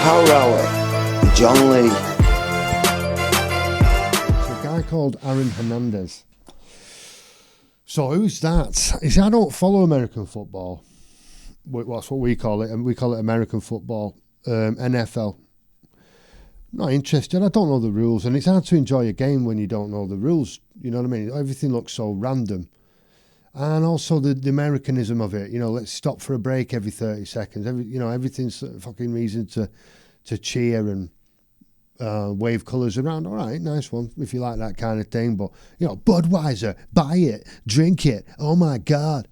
Power Hour with John Lee. It's a guy called Aaron Hemandez. So who's that? You see, I don't follow American football. That's what we call it, and we call it American football, NFL. Not interested. I don't know the rules, and it's hard to enjoy a game when you don't know the rules. You know what I mean? Everything looks so random. And also the Americanism of it, let's stop for a break every 30 seconds. Everything's a fucking reason to cheer and wave colours around. All right, nice one, if you like that kind of thing. But, Budweiser, buy it, drink it. Oh, my God.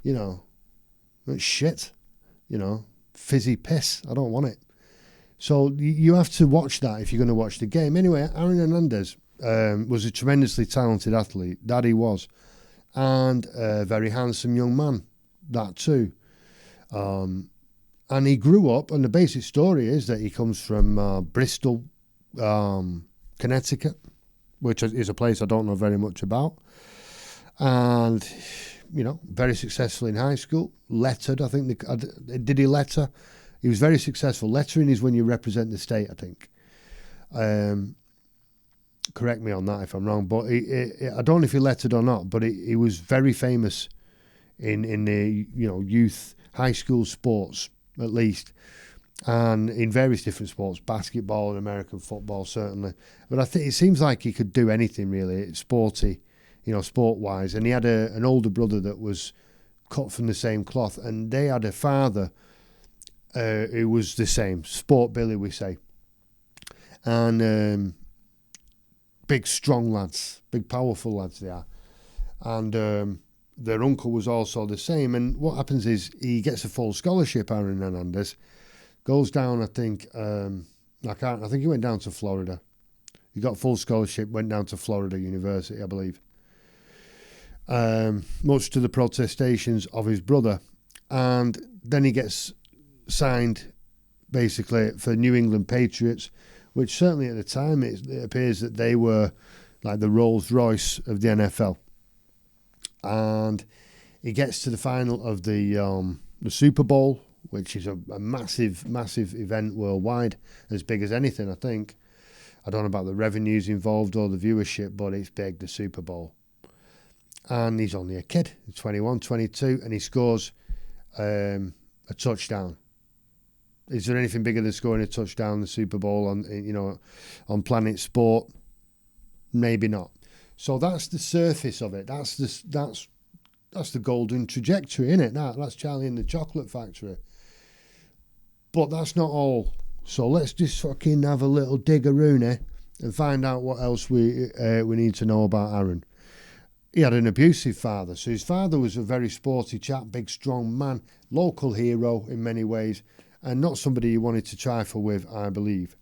It's shit. Fizzy piss. I don't want it. So you have to watch that if you're going to watch the game. Anyway, Aaron Hernandez was a tremendously talented athlete. That he was. And a very handsome young man, that too. And he grew up, and the basic story is that he comes from Bristol, Connecticut, which is a place I don't know very much about. And, very successful in high school. Lettered, I think. Did he letter? He was very successful. Lettering is when you represent the state, I think. Correct me on that if I'm wrong, but I don't know if he lettered or not, but he was very famous in the youth high school sports, at least, and in various different sports, basketball and American football certainly. But I think it seems like he could do anything really, sporty, sport wise. And he had an older brother that was cut from the same cloth, and they had a father who was the same, Sport Billy we say, and big strong lads, big powerful lads they are, and their uncle was also the same. And what happens is he gets a full scholarship. Aaron Hernandez goes down, I think he went down to Florida. He got full scholarship, went down to Florida University, I believe, much to the protestations of his brother. And then he gets signed basically for New England Patriots, which certainly at the time it appears that they were like the Rolls Royce of the NFL. And he gets to the final of the Super Bowl, which is a massive, massive event worldwide, as big as anything, I think. I don't know about the revenues involved or the viewership, but it's big, the Super Bowl. And he's only a kid, 21, 22, and he scores a touchdown. Is there anything bigger than scoring a touchdown in the Super Bowl on Planet Sport? Maybe not. So that's the surface of it. That's the golden trajectory, isn't it? That's Charlie and the Chocolate Factory. But that's not all. So let's just fucking have a little dig-a-rooney and find out what else we need to know about Aaron. He had an abusive father. So his father was a very sporty chap, big, strong man, local hero in many ways, and not somebody he wanted to trifle with, I believe.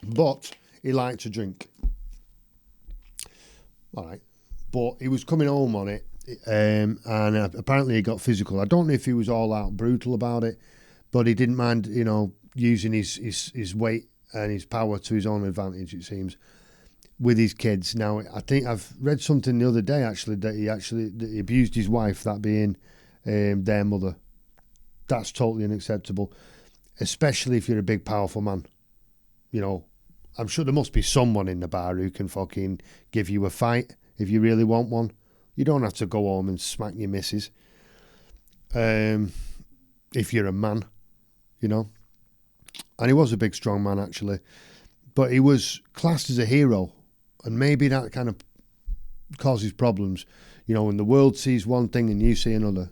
But he liked to drink. All right. But he was coming home on it, and apparently he got physical. I don't know if he was all out brutal about it, but he didn't mind, using his weight and his power to his own advantage, it seems, with his kids. Now, I think I've read something the other day, actually, that he abused his wife, that being their mother. That's totally unacceptable, especially if you're a big, powerful man. I'm sure there must be someone in the bar who can fucking give you a fight if you really want one. You don't have to go home and smack your missus. If you're a man, And he was a big, strong man, actually. But he was classed as a hero, and maybe that kind of causes problems. When the world sees one thing and you see another.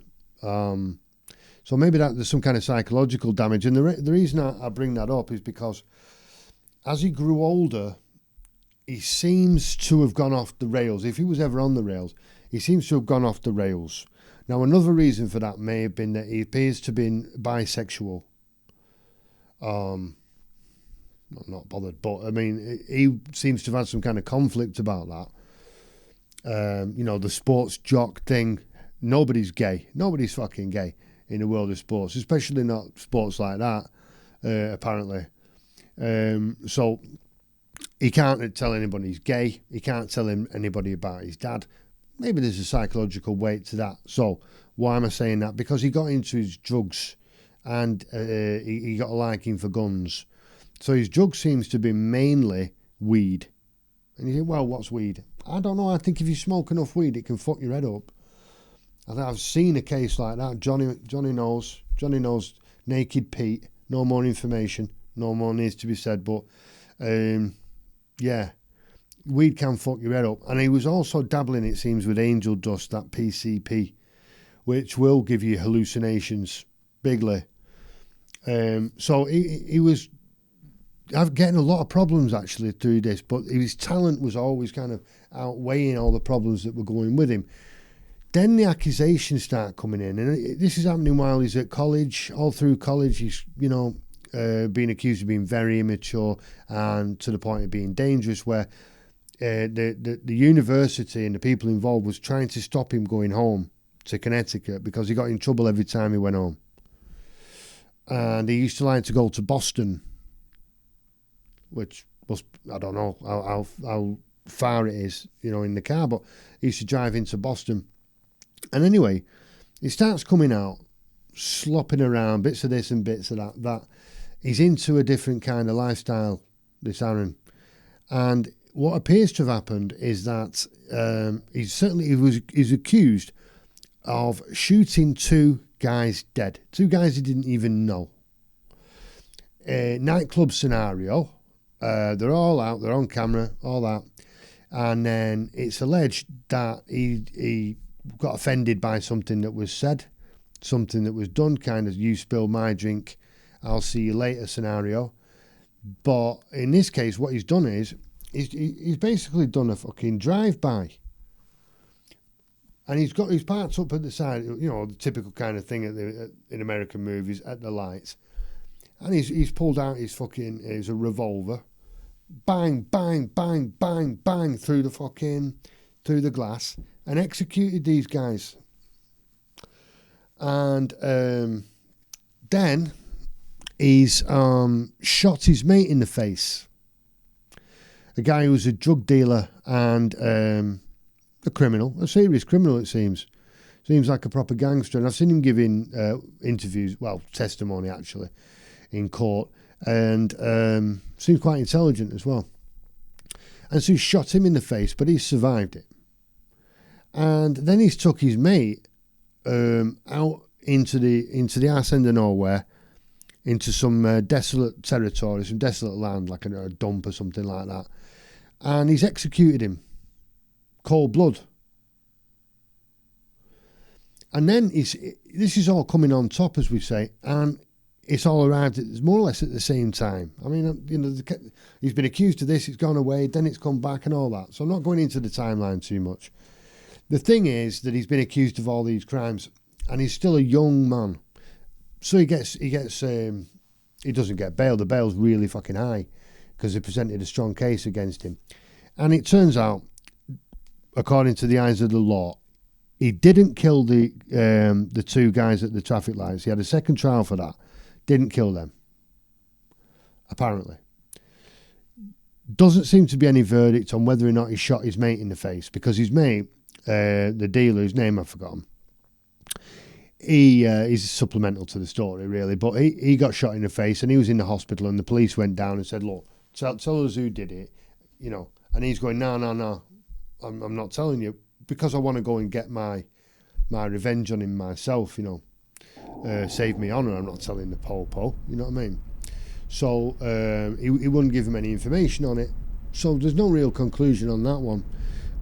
So maybe there's some kind of psychological damage. And the reason I bring that up is because as he grew older, he seems to have gone off the rails. If he was ever on the rails, he seems to have gone off the rails. Now, another reason for that may have been that he appears to have been bisexual. I'm not bothered, but I mean, he seems to have had some kind of conflict about that. The sports jock thing. Nobody's gay. Nobody's fucking gay in the world of sports, especially not sports like that, apparently. So he can't tell anybody he's gay. He can't tell anybody about his dad. Maybe there's a psychological weight to that. So why am I saying that? Because he got into his drugs and he got a liking for guns. So his drug seems to be mainly weed. And you think, well, what's weed? I don't know. I think if you smoke enough weed, it can fuck your head up. I've seen a case like that. Johnny knows. Johnny knows. Naked Pete. No more information. No more needs to be said. But yeah, weed can fuck your head up. And he was also dabbling, it seems, with angel dust, that PCP, which will give you hallucinations bigly. So he was getting a lot of problems actually through this, but his talent was always kind of outweighing all the problems that were going with him. Then the accusations start coming in, and this is happening while he's at college. All through college, he's being accused of being very immature and to the point of being dangerous, where the university and the people involved was trying to stop him going home to Connecticut because he got in trouble every time he went home. And he used to like to go to Boston, which was, I don't know how far it is, in the car, but he used to drive into Boston. And anyway, he starts coming out, slopping around, bits of this and bits of that. He's into a different kind of lifestyle, this Aaron. And what appears to have happened is that he's accused of shooting 2 guys dead. 2 guys he didn't even know. A nightclub scenario. They're all out, they're on camera, all that. And then it's alleged that he got offended by something that was said, something that was done, kind of, you spill my drink, I'll see you later scenario. But in this case, what he's done is, he's basically done a fucking drive-by. And he's parked up at the side, the typical kind of thing in American movies, at the lights. And he's pulled out his a revolver. Bang, bang, bang, bang, bang through the glass, and executed these guys. And then he's shot his mate in the face. A guy who was a drug dealer and a criminal, a serious criminal, it seems. Seems like a proper gangster. And I've seen him giving interviews, testimony actually, in court. And seems quite intelligent as well. And so he shot him in the face, but he survived it. And then he's took his mate out into the arse end of nowhere, into some desolate territory, some desolate land, like a dump or something like that. And he's executed him. Cold blood. And then this is all coming on top, as we say, and it's all arrived more or less at the same time. I mean, he's been accused of this, it's gone away, then it's come back and all that. So I'm not going into the timeline too much. The thing is that he's been accused of all these crimes, and he's still a young man. So he doesn't get bail. The bail's really fucking high because they presented a strong case against him. And it turns out, according to the eyes of the law, he didn't kill the 2 guys at the traffic lights. He had a second trial for that. Didn't kill them, apparently. Doesn't seem to be any verdict on whether or not he shot his mate in the face, because his mate, the dealer, whose name I've forgotten, he's supplemental to the story, really, but he got shot in the face and he was in the hospital, and the police went down and said, look, tell us who did it, and he's going, no, I'm not telling you, because I want to go and get my revenge on him myself, save me honour. I'm not telling the po-po, you know what I mean? So he wouldn't give him any information on it. So there's no real conclusion on that one.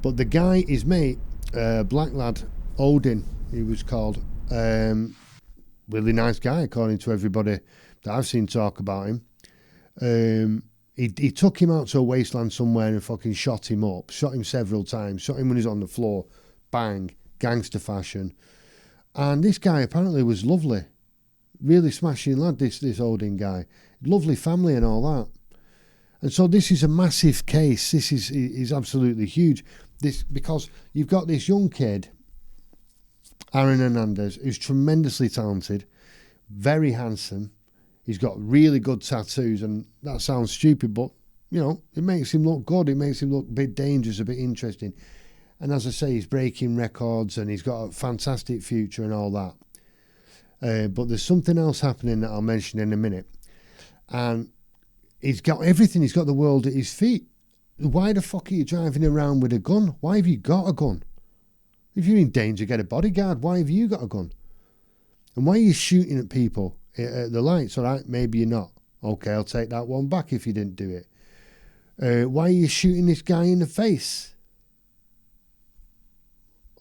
But the guy, his mate, black lad, Odin, he was called, really nice guy, according to everybody that I've seen talk about him. He took him out to a wasteland somewhere and fucking shot him up, shot him several times, shot him when he's on the floor, bang, gangster fashion. And this guy apparently was lovely, really smashing lad, this Odin guy. Lovely family and all that. And so this is a massive case. This is absolutely huge. Because you've got this young kid, Aaron Hemandez, who's tremendously talented, very handsome. He's got really good tattoos, and that sounds stupid, but, it makes him look good. It makes him look a bit dangerous, a bit interesting. And as I say, he's breaking records and he's got a fantastic future and all that. But there's something else happening that I'll mention in a minute. And he's got everything. He's got the world at his feet. Why the fuck are you driving around with a gun? Why have you got a gun? If you're in danger, get a bodyguard. Why have you got a gun? And why are you shooting at people at the lights? All right, maybe you're not. Okay, I'll take that one back if you didn't do it. Why are you shooting this guy in the face?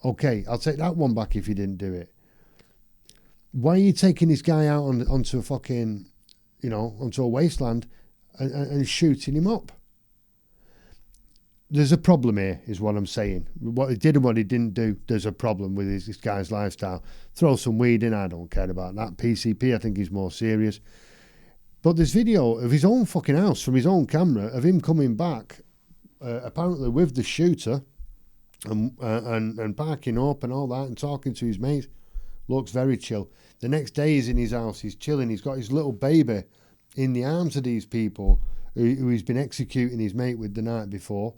Okay, I'll take that one back if you didn't do it. Why are you taking this guy out onto a fucking, onto a wasteland and shooting him up? There's a problem here, is what I'm saying. What he did and what he didn't do, there's a problem with this guy's lifestyle. Throw some weed in, I don't care about that. PCP, I think he's more serious. But there's video of his own fucking house from his own camera of him coming back, apparently with the shooter, and parking up and all that and talking to his mates. Looks very chill. The next day he's in his house, he's chilling, he's got his little baby in the arms of these people who he's been executing his mate with the night before.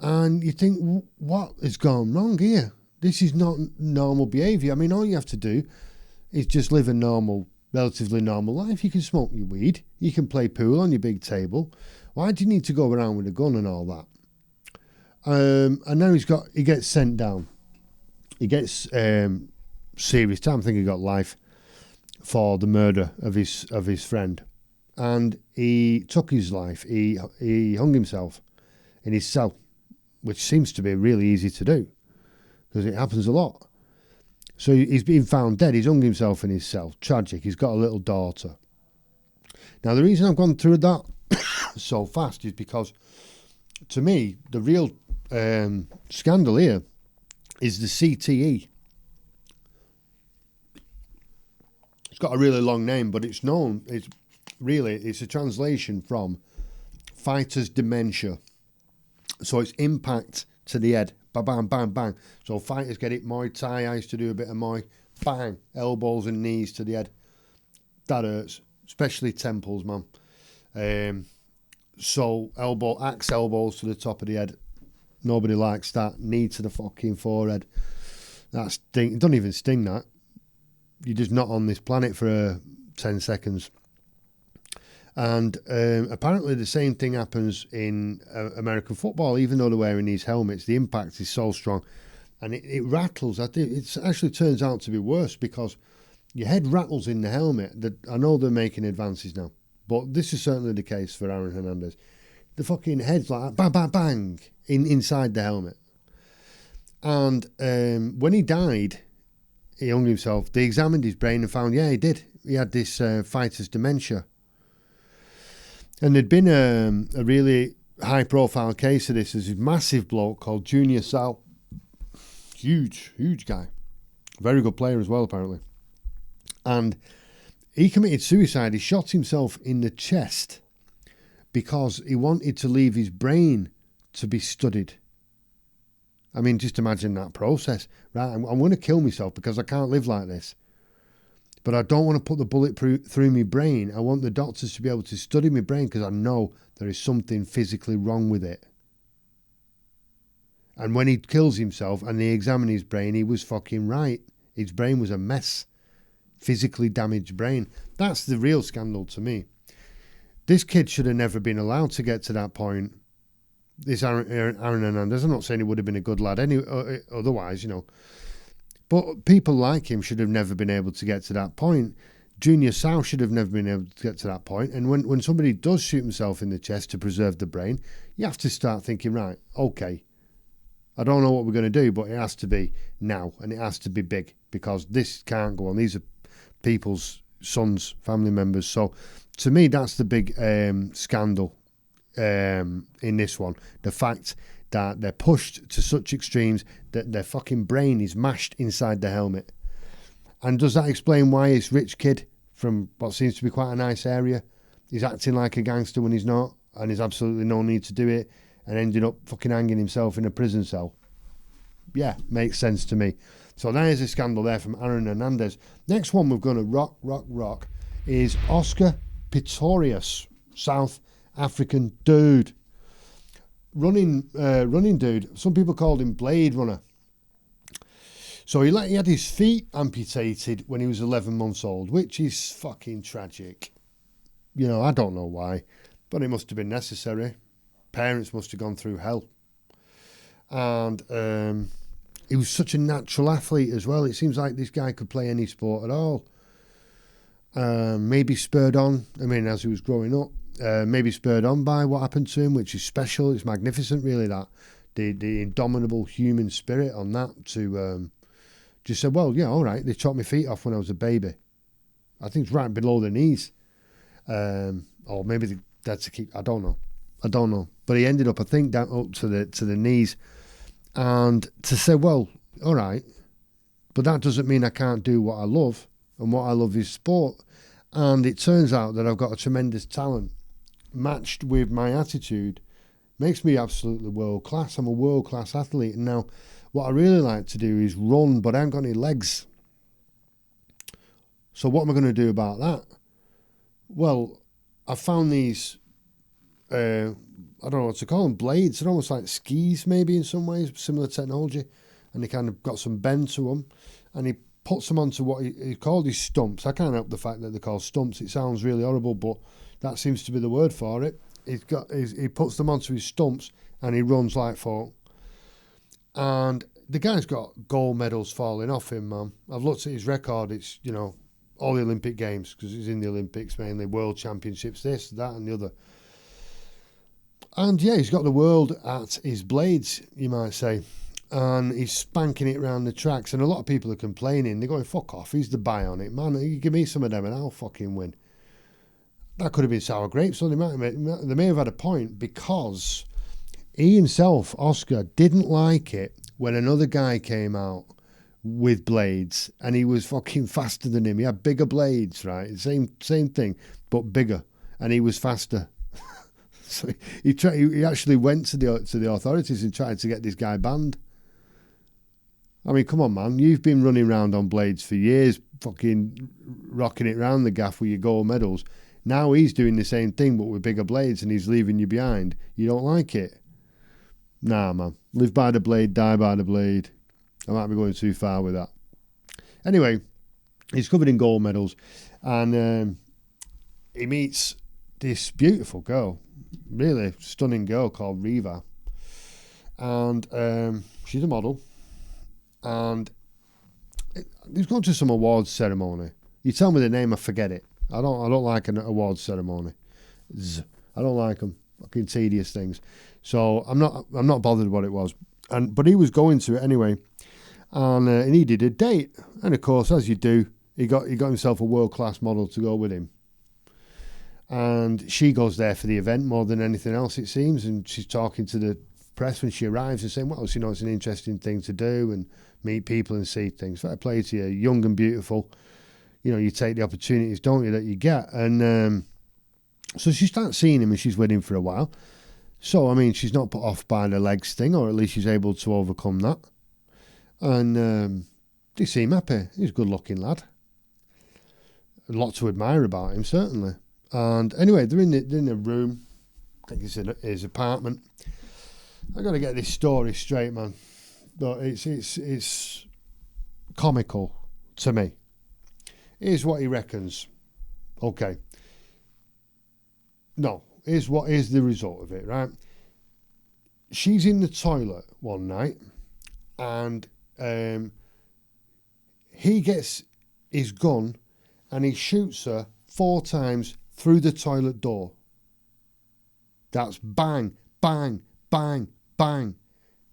And you think, what has gone wrong here? This is not normal behaviour. I mean, all you have to do is just live a relatively normal life. You can smoke your weed, you can play pool on your big table. Why do you need to go around with a gun and all that? And now he gets sent down. He gets serious time. I think he got life for the murder of his friend, and he took his life. He hung himself in his cell, which seems to be really easy to do because it happens a lot. So he's been found dead. He's hung himself in his cell. Tragic. He's got a little daughter. Now, the reason I've gone through that so fast is because, to me, the real scandal here is the CTE. It's got a really long name, but it's a translation from fighter's dementia. So it's impact to the head. Bang, bang, bang, bang. So fighters get it. Muay Thai, I used to do a bit of Muay. Bang. Elbows and knees to the head. That hurts. Especially temples, man. So axe elbows to the top of the head. Nobody likes that. Knee to the fucking forehead. That sting. It doesn't even sting, that. You're just not on this planet for 10 seconds. And apparently the same thing happens in American football. Even though they're wearing these helmets, the impact is so strong. And it rattles. I think it actually turns out to be worse because your head rattles in the helmet. I know they're making advances now, but this is certainly the case for Aaron Hemandez. The fucking head's like bang, bang, bang inside the helmet. And when he died, he hung himself. They examined his brain and found, yeah, he did. He had this fighter's dementia. And there'd been a really high-profile case of this. There's this massive bloke called Junior Sal. Huge guy. Very good player as well, apparently. And he committed suicide. He shot himself in the chest because he wanted to leave his brain to be studied. I mean, just imagine that process. Right, I'm going to kill myself because I can't live like this. But I don't want to put the bullet through my brain. I want the doctors to be able to study my brain because I know there is something physically wrong with it. And when he kills himself and they examine his brain, he was fucking right. His brain was a mess. Physically damaged brain. That's the real scandal to me. This kid should have never been allowed to get to that point. This Aaron Hernandez, I'm not saying he would have been a good lad otherwise, But people like him should have never been able to get to that point. Junior Sal should have never been able to get to that point. And when somebody does shoot himself in the chest to preserve the brain, you have to start thinking, right, okay, I don't know what we're going to do, but it has to be now and it has to be big because this can't go on. These are people's sons, family members. So to me, that's the big scandal in this one. The fact that they're pushed to such extremes that their fucking brain is mashed inside the helmet. And does that explain why this rich kid from what seems to be quite a nice area is acting like a gangster when he's not, and there's absolutely no need to do it, and ended up fucking hanging himself in a prison cell? Yeah, makes sense to me. So there's a scandal there from Aaron Hernandez. Next one we're going to rock is Oscar Pitorias, South African dude. Running dude. Some people called him Blade Runner. So he had his feet amputated when he was 11 months old, which is fucking tragic. You know, I don't know why, but it must have been necessary. Parents must have gone through hell. And he was such a natural athlete as well. It seems like this guy could play any sport at all. Maybe spurred on, I mean, as he was growing up, maybe spurred on by what happened to him, which is special. It's magnificent, really, that. The indomitable human spirit on that to just say, well, yeah, all right, they chopped my feet off when I was a baby. I think it's right below the knees. Or maybe that's to keep, I don't know. But he ended up, I think, down up to the knees. And to say, well, all right, but that doesn't mean I can't do what I love. And what I love is sport. And it turns out that I've got a tremendous talent matched with my attitude. Makes me absolutely world class. I'm a world class athlete. And now what I really like to do is run, but I haven't got any legs. So what am I going to do about that? Well, I found these, I don't know what to call them, blades. They're almost like skis maybe in some ways, similar technology. And they kind of got some bend to them. And he puts them onto what he called his stumps. I can't help the fact that they're called stumps. It sounds really horrible, but that seems to be the word for it. He puts them onto his stumps and he runs like fuck. And the guy's got gold medals falling off him, man. I've looked at his record. It's, you know, all the Olympic Games, because he's in the Olympics mainly, World Championships, this, that and the other. And yeah, he's got the world at his blades, you might say. And he's spanking it around the tracks. And a lot of people are complaining. They're going, fuck off, he's the bionic man. You give me some of them and I'll fucking win. That could have been sour grapes. So they may have had a point, because he himself, Oscar, didn't like it when another guy came out with blades and he was fucking faster than him. He had bigger blades, right? Same thing, but bigger. And he was faster. So he actually went to the authorities and tried to get this guy banned. I mean, come on, man. You've been running around on blades for years, fucking rocking it round the gaff with your gold medals. Now he's doing the same thing, but with bigger blades, and he's leaving you behind. You don't like it? Nah, man. Live by the blade, die by the blade. I might be going too far with that. Anyway, he's covered in gold medals, and he meets this beautiful girl, really stunning girl called Riva, and she's a model, and he's gone to some awards ceremony. You tell me the name, I forget it. I don't like an awards ceremony. I don't like them. Fucking tedious things. So I'm not bothered what it was. But he was going to it anyway, and he did a date. And of course, as you do, he got himself a world class model to go with him. And she goes there for the event more than anything else, it seems. And she's talking to the press when she arrives and saying, well, you know, it's an interesting thing to do and meet people and see things. Fair play to you, young and beautiful. You know, you take the opportunities, don't you, that you get. And so she starts seeing him and she's with him for a while. So, I mean, she's not put off by the legs thing, or at least she's able to overcome that. And they seem happy. He's a good-looking lad. A lot to admire about him, certainly. And anyway, they're in the room. I think it's in his apartment. I got to get this story straight, man. But it's comical to me. Here's what he reckons. Okay. No, here's what is the result of it, right? She's in the toilet one night, and he gets his gun and he shoots her 4 times through the toilet door. That's bang, bang, bang, bang,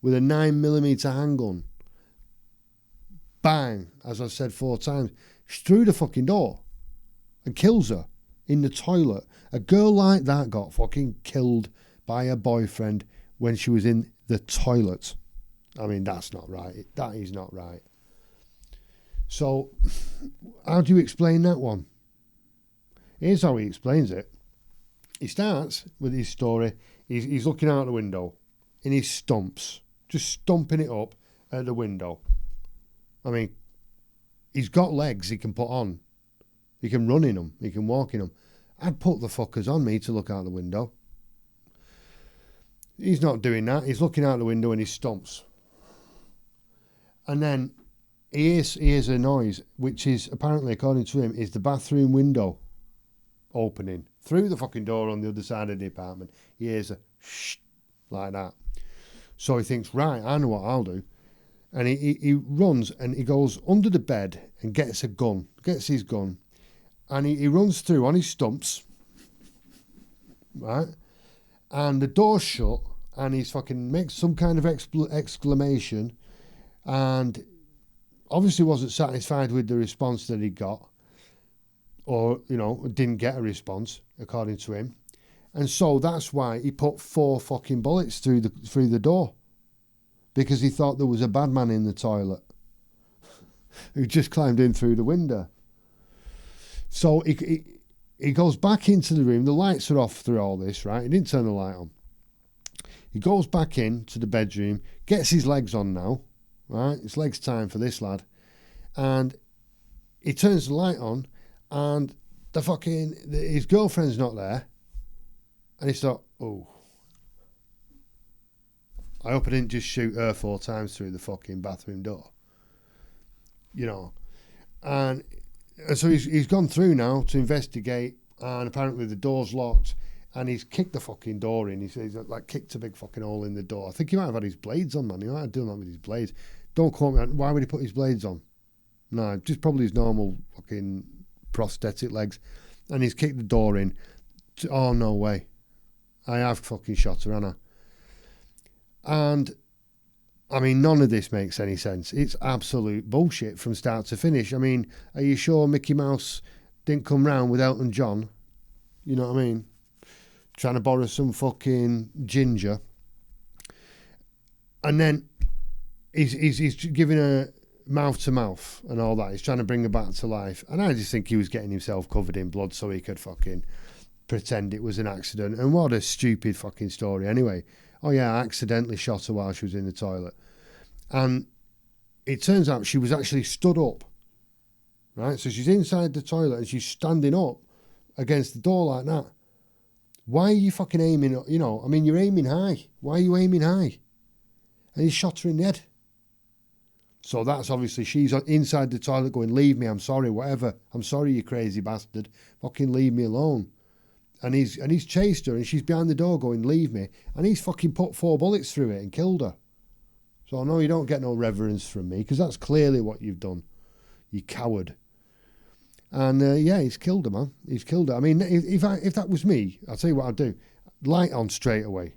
with a 9mm handgun. Bang, as I said 4 times, through the fucking door, and kills her in the toilet. A girl like that got fucking killed by her boyfriend when she was in the toilet. I mean, that's not right. That is not right. So, how do you explain that one? Here's how he explains it. He starts with his story. He's looking out the window in his stumps, just stumping it up at the window. I mean, he's got legs he can put on. He can run in them. He can walk in them. I'd put the fuckers on me to look out the window. He's not doing that. He's looking out the window in his stumps. And then he hears a noise, which is apparently, according to him, is the bathroom window opening through the fucking door on the other side of the apartment. He hears a shh like that. So he thinks, right, I know what I'll do. And he runs and he goes under the bed and gets his gun. And he runs through on his stumps, right? And the door's shut and he's fucking makes some kind of exclamation and obviously wasn't satisfied with the response that he got, or, you know, didn't get a response, according to him. And so that's why he put 4 fucking bullets through the door, because he thought there was a bad man in the toilet who just climbed in through the window. So he goes back into the room. The lights are off through all this, right? He didn't turn the light on. He goes back into the bedroom, gets his legs on now, right? It's legs time for this lad. And he turns the light on and his girlfriend's not there. And he thought, oh, I hope I didn't just shoot her 4 times through the fucking bathroom door. You know. And so he's gone through now to investigate, and apparently the door's locked, and he's kicked the fucking door in. He's like kicked a big fucking hole in the door. I think he might have had his blades on, man. He might have done that with his blades. Don't quote me on why would he put his blades on? No, just probably his normal fucking prosthetic legs. And he's kicked the door in. Oh, no way. I have fucking shot her, Anna. And, I mean, none of this makes any sense. It's absolute bullshit from start to finish. I mean, are you sure Mickey Mouse didn't come round with Elton John? You know what I mean? Trying to borrow some fucking ginger. And then he's giving her mouth to mouth and all that. He's trying to bring her back to life. And I just think he was getting himself covered in blood so he could fucking pretend it was an accident. And what a stupid fucking story anyway. Oh yeah, I accidentally shot her while she was in the toilet. And it turns out she was actually stood up. Right? So she's inside the toilet and she's standing up against the door like that. Why are you fucking aiming, you know, I mean, you're aiming high. Why are you aiming high? And he shot her in the head. So that's obviously, she's inside the toilet going, leave me, I'm sorry, whatever. I'm sorry, you crazy bastard. Fucking leave me alone. And he's chased her and she's behind the door going, leave me. And he's fucking put 4 bullets through it and killed her. So no, you don't get no reverence from me, because that's clearly what you've done. You coward. And yeah, he's killed her, man. He's killed her. I mean, if that was me, I'll tell you what I'd do. Light on straight away.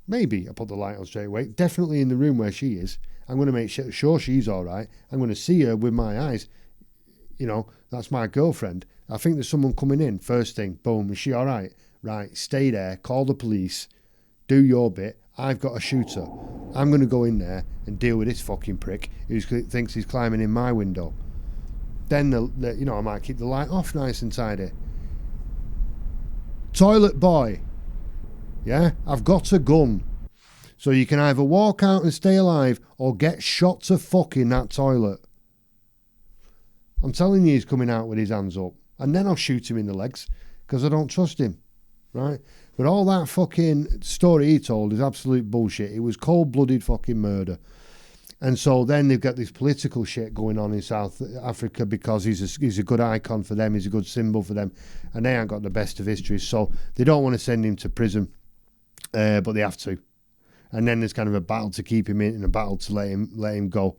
Maybe I put the light on straight away. Definitely in the room where she is. I'm going to make sure she's all right. I'm going to see her with my eyes. You know, that's my girlfriend. I think there's someone coming in. First thing, boom, is she all right? Right, stay there, call the police, do your bit. I've got a shooter. I'm going to go in there and deal with this fucking prick who thinks he's climbing in my window. Then, you know, I might keep the light off nice and tidy. Toilet boy. Yeah, I've got a gun. So you can either walk out and stay alive or get shot to fuck in that toilet. I'm telling you, he's coming out with his hands up. And then I'll shoot him in the legs because I don't trust him. Right? But all that fucking story he told is absolute bullshit. It was cold-blooded fucking murder. And so then they've got this political shit going on in South Africa because he's a good icon for them. He's a good symbol for them. And they ain't got the best of history. So they don't want to send him to prison. But they have to. And then there's kind of a battle to keep him in and a battle to let him go.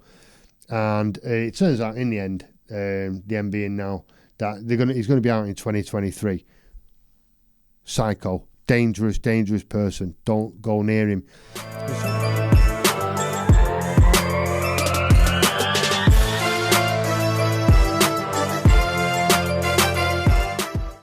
And it turns out in the end, the end being now, that he's going to be out in 2023. Psycho. Dangerous person. Don't go near him.